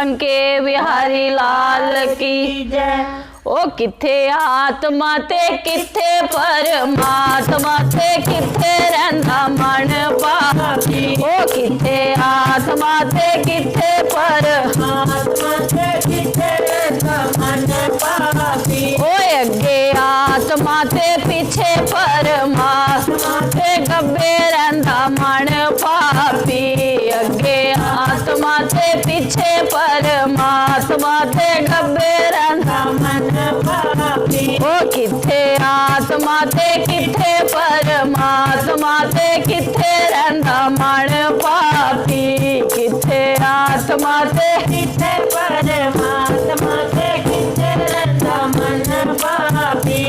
बांके बिहारी लाल की जय। ओ किथे आत्मा ते किथे परमात्मा ते किथे रहिंदा मन पापी। ओ किथे आत्मा ते किथे परमात्मा ते किथे रहिंदा मन पापी। ओ अगे आत्मा ते पीछे परमात्मा ते गब्बे रहिंदा मन पापी। अगे आत्मा ते पीछे परमात्मा ते गब्बे रहिंदा मन पापी। ओ किथे आत्मा ते किथे परमात्मा ते किथे रहिंदा मन पापी। किथे आत्मा ते किथे परमात्मा ते किथे रहिंदा मन पापी।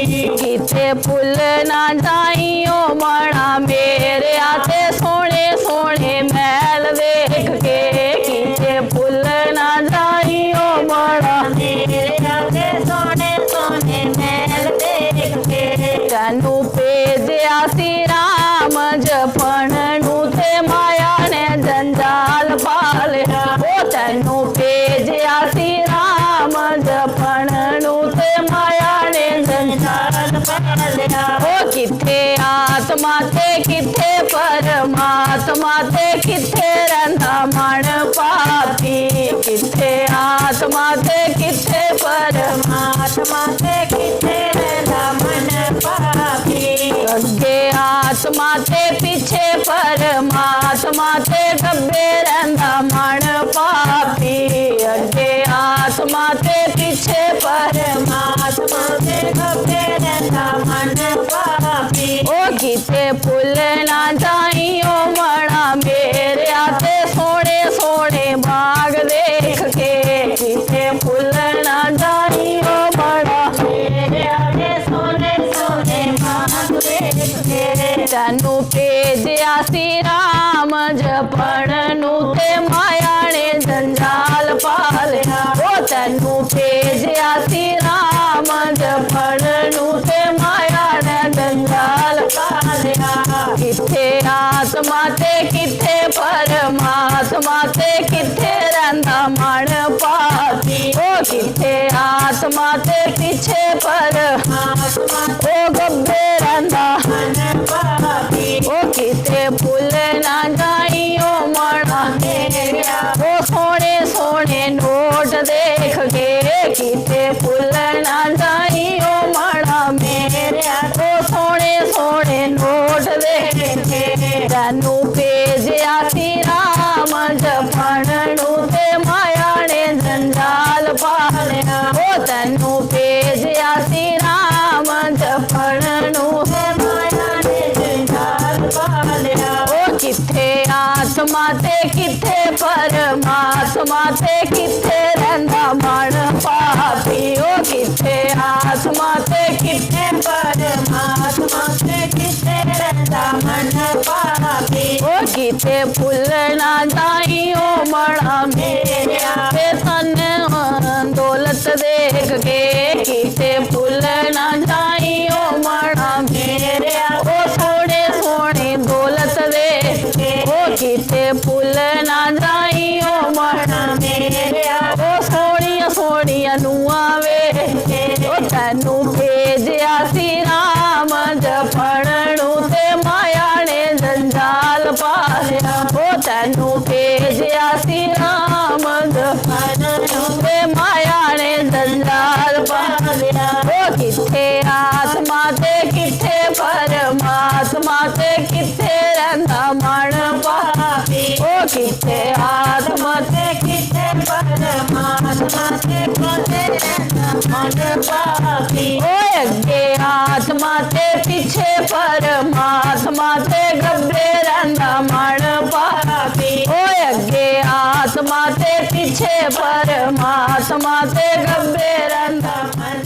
किथे भुल ना जाइयो मना मेरे आते सोने सोने महल देख के। किथे भुल ना जाइयो मना मेरे आते सोने सोने महल देख के। तैनू भेजिया सी राम जपन नू ते माया ने जंजाल पालिया। ओ तैनू भेजिया सी राम जपन नू ते माया ने जंजाल पालिया। ओ किथे आत्मा ते किथे परमात्मा ते किथे रहिंदा मन पापी। किथे आत्मा ते किथे परमात्मा ते किथे रहिंदा मन पापी। अगे आत्मा ते पीछे परमात्मा ते गब्बे रहिंदा मन पापी। अगे आत्मा ते पीछे परमात्मा ते गब्बे रहिंदा मन पापी। ओ किथे भुल ना जाइयो मना मेरे आते सोने सोने बाग देख के। किथे भुल ना जाइयो मना मेरे आते सोने सोने बाग देख के। तैनू भेजिया सी राम जपन नू ते माया ने जंजाल पालिया। ओ तैनू भेजिया सी राम जपन नू ते माया ने जंजाल पालिया। किथे आत्मा ते किथे परमात्मा ते किथे रहिंदा मन पापी। ओ किथे आत्मा ते पीछे परमात्मा ते गब्बे रहिंदा मन पापी। ओ किथे भुल ना जाइयो मना मेरा ओ सोने सोने नोट देख के। किथे भुल ना जाइयो मना मेरा ओ सोने सोने नोट देख के। तैनू भेजिया सी राम जपन नू ते माया ने जंजाल पालिया। ओ तैनू भेजिया सी राम जपन नू ते माया ने जंजाल पालिया। ओ किथे आत्मा ते किथे परमात्मा ते किथे रहिंदा मन पापी। ओ किथे आत्मा ते किथे परमात्मा ते किथे रहिंदा मन पापी। ओ किथे भुल ना जाइयो मना मेरे आते धन दौलत देख के। किथे भुल ना जाइयो मना मेरे ओ सोने सोने दौलत देख के। ओ किथे भुल ना जाइयो मना मेरे ओ सोनिया सोनिया नुआ वेख के। ओ तैनू भेजिया सी राम जपन नू ते माया ने जंजाल पालिया। ओ तैनू भेजिया सी राम जपन नू ते माया ने जंजाल पालिया। ओ किथे आत्मा ते किथे परमात्मा ते किथे रहिंदा मन पापी। ओ किथे आत्मा ते किथे परमात्मा ते किथे रहिंदा मन पापी। ओ अगे आत्मा ते पीछे परमात्मा ते गब्बे रहिंदा मन पापी। ओ अगे आत्मा ते पीछे परमात्मा ते गब्बे रहिंदा मन